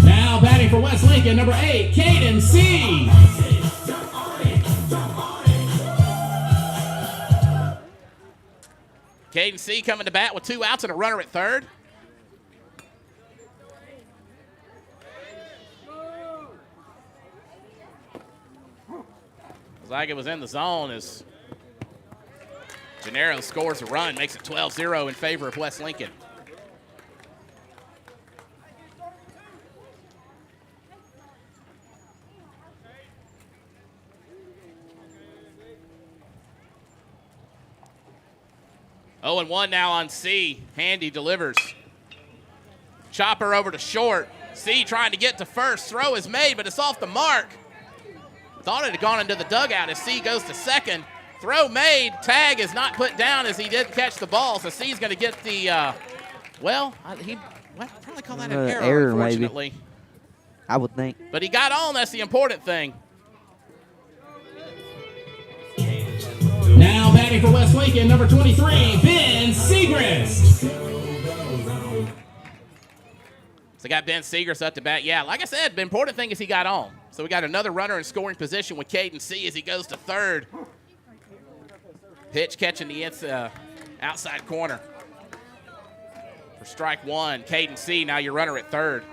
Now batting for West Lincoln, number 8, Caden C. Caden C coming to bat with 2 outs and a runner at third. Looks like it was in the zone as Gennaro scores a run, makes it 12-0 in favor of West Lincoln. Oh, and 1 now on C. Handy delivers. Chopper over to short. C trying to get to first. Throw is made, but it's off the mark. Thought it had gone into the dugout as C goes to second. Throw made. Tag is not put down as he didn't catch the ball. So C's going to get the, he probably call that an error, unfortunately. Maybe. I would think. But he got on. That's the important thing. Now batting for West Lincoln, number 23, Ben Segrist. So got Ben Segrist up to bat. Yeah, like I said, the important thing is he got on. So we got another runner in scoring position with Caden C as he goes to third. Pitch catching the outside corner. For strike 1, Caden C, now your runner at third.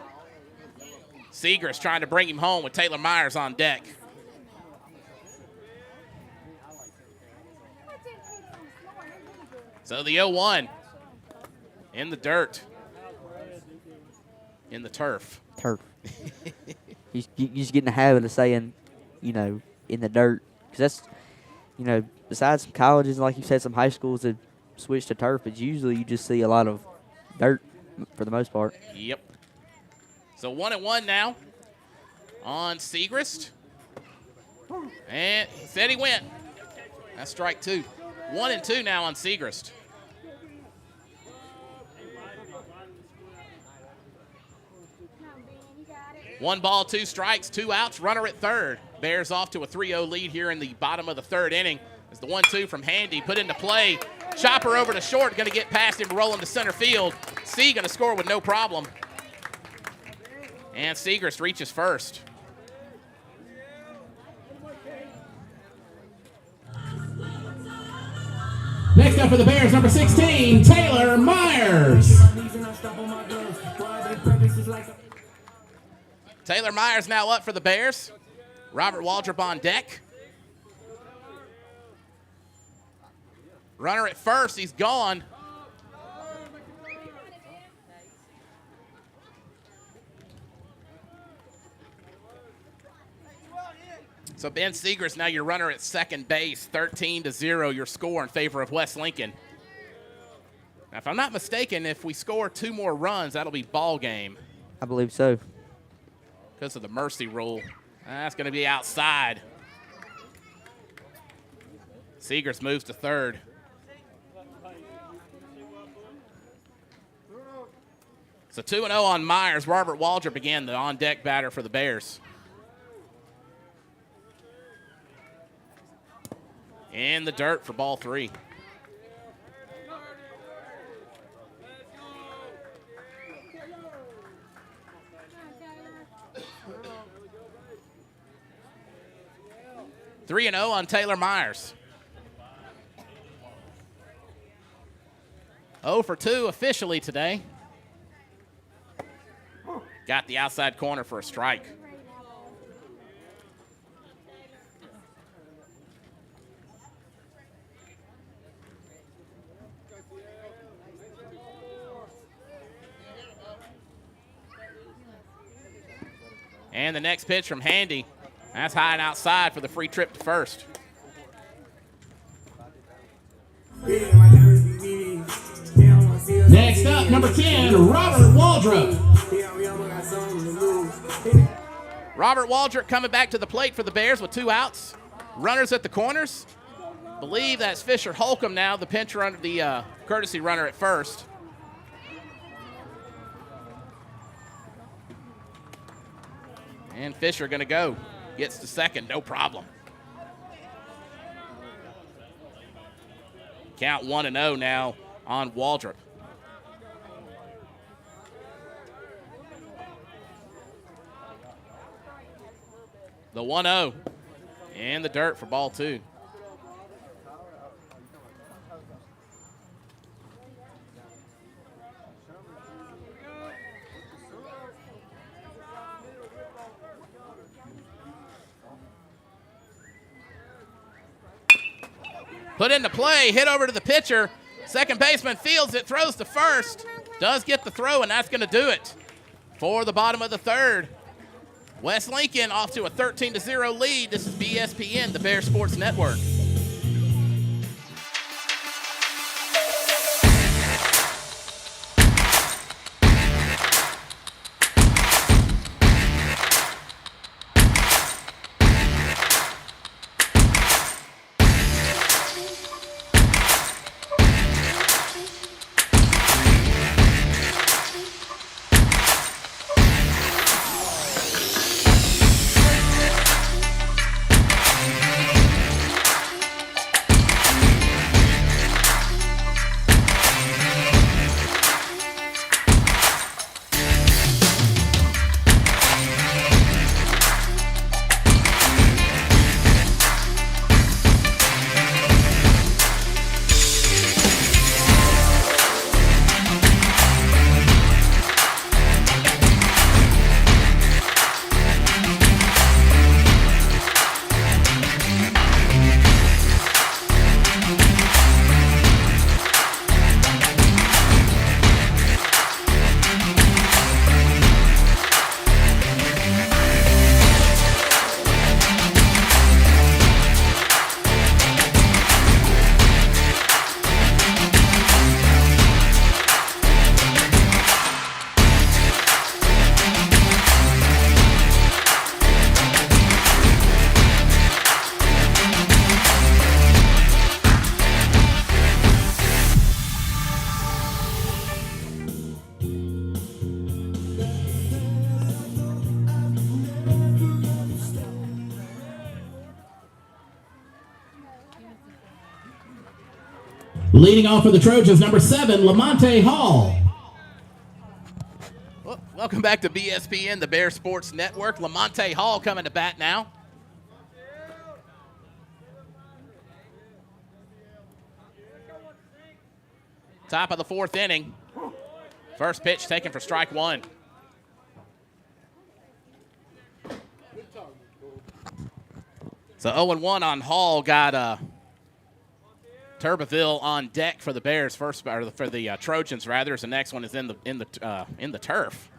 Segrist trying to bring him home with Taylor Myers on deck. So the 0-1 in the dirt. In the turf. Turf. you just get in the habit of saying, in the dirt. Because that's, besides some colleges, like you said, some high schools that switch to turf, but usually you just see a lot of dirt for the most part. Yep. So 1-1 now on Segrist. And he said he went. That's strike 2. 1-2 now on Segrist. One ball, 2 strikes, 2 outs, runner at third. Bears off to a 3-0 lead here in the bottom of the third inning. As the 1-2 from Handy put into play. Chopper over to short, going to get past him, rolling to center field. C going to score with no problem. And Segrist reaches first. Next up for the Bears, number 16, Taylor Myers. Taylor Myers now up for the Bears. Robert Waldrop on deck. Runner at first, he's gone. So Ben Segrist now your runner at second base, 13-0 your score in favor of West Lincoln. Now, if I'm not mistaken, if we score 2 more runs, that'll be ball game. I believe so. Because of the mercy rule. That's going to be outside. Segrist moves to third. So 2-0 on Myers. Robert Waldrop again, the on-deck batter for the Bears. In the dirt for ball 3. Three and 0 on Taylor Myers. 0 for 2 officially today. Got the outside corner for a strike. And the next pitch from Handy. That's high and outside for the free trip to first. Next up, number 10, Robert Waldrop. Robert Waldrop coming back to the plate for the Bears with 2 outs. Runners at the corners. Believe that's Fisher Holcomb now, the pincher under the courtesy runner at first. And Fisher going to go. Gets to second, no problem. Count 1-0 now on Waldrop. The 1-0 in the dirt for ball 2. Put into play, hit over to the pitcher. Second baseman fields it, throws to first. Does get the throw, and that's going to do it for the bottom of the third. West Lincoln off to a 13-0 lead. This is BSPN, the Bear Sports Network. Leading off for the Trojans, number 7, Lamonte Hall. Well, welcome back to BSPN, the Bear Sports Network. Lamonte Hall coming to bat now. Top of the fourth inning. First pitch taken for strike one. So 0-1 on Hall. Got Turbeville on deck for the Bears first, or for the Trojans rather. So the next one is in the turf.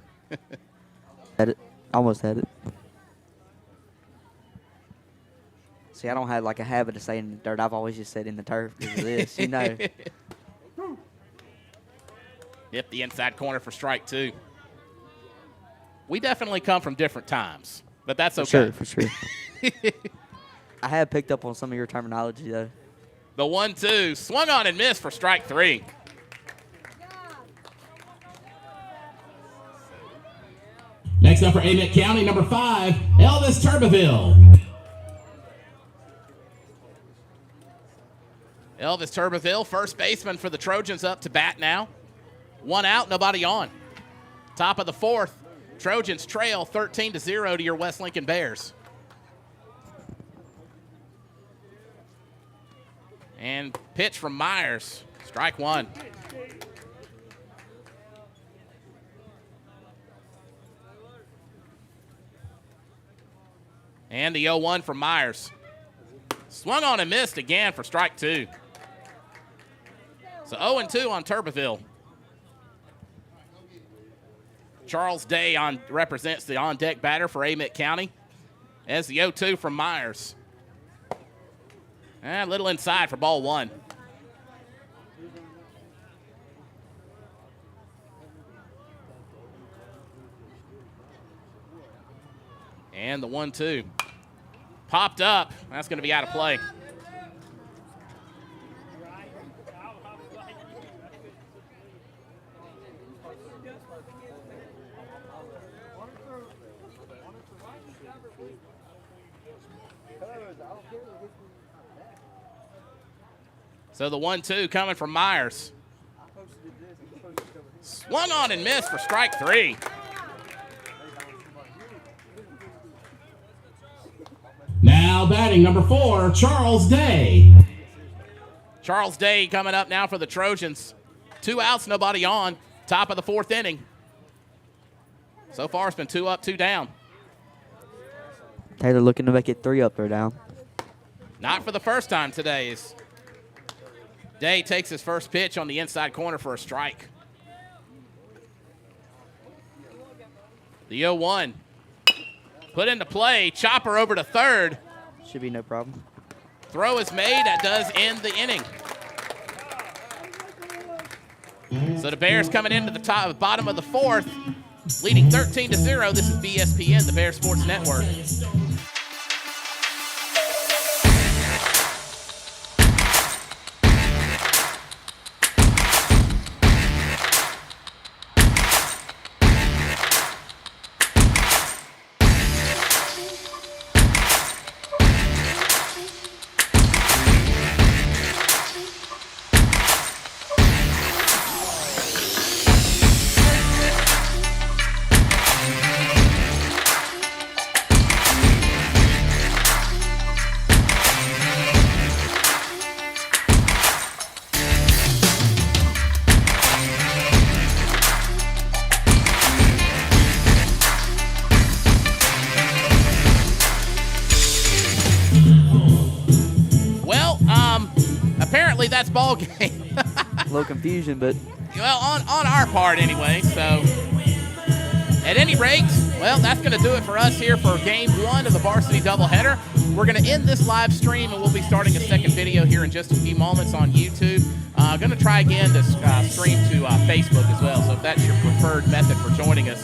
Had it. Almost had it. See, I don't have like a habit of saying in the dirt. I've always just said in the turf because of this, you know. Hit the inside corner for strike two. We definitely come from different times, but that's okay. For sure. I have picked up on some of your terminology, though. The 1-2 swung on and missed for strike three. Next up for Amite County, number 5, Elvis Turbeville. Elvis Turbeville, first baseman for the Trojans, up to bat now. One out, nobody on. Top of the fourth, Trojans trail 13-0 to your West Lincoln Bears. And pitch from Myers, strike one. And the 0-1 from Myers. Swung on and missed again for strike two. So 0-2 on Turbeville. Charles Day represents the on-deck batter for Amite County. As the 0-2 from Myers. And a little inside for ball one. And the 1-2. Popped up. That's going to be out of play. So the 1-2 coming from Myers. Swung on and missed for strike three. Now batting number 4, Charles Day. Charles Day coming up now for the Trojans. 2 outs, nobody on. Top of the fourth inning. So far it's been 2 up, 2 down. Taylor looking to make it 3 up or down. Not for the first time today. Day takes his first pitch on the inside corner for a strike. The 0-1. Put into play. Chopper over to third. Should be no problem. Throw is made. That does end the inning. So the Bears coming into the bottom of the fourth, leading 13-0. This is BSPN, the Bears Sports Network. Apparently that's ball game. A little confusion, but well, on our part anyway. So at any rate, well, that's going to do it for us here for game 1 of the varsity doubleheader. We're going to end this live stream, and we'll be starting a second video here in just a few moments on YouTube. Going to try again to stream to Facebook as well. So if that's your preferred method for joining us,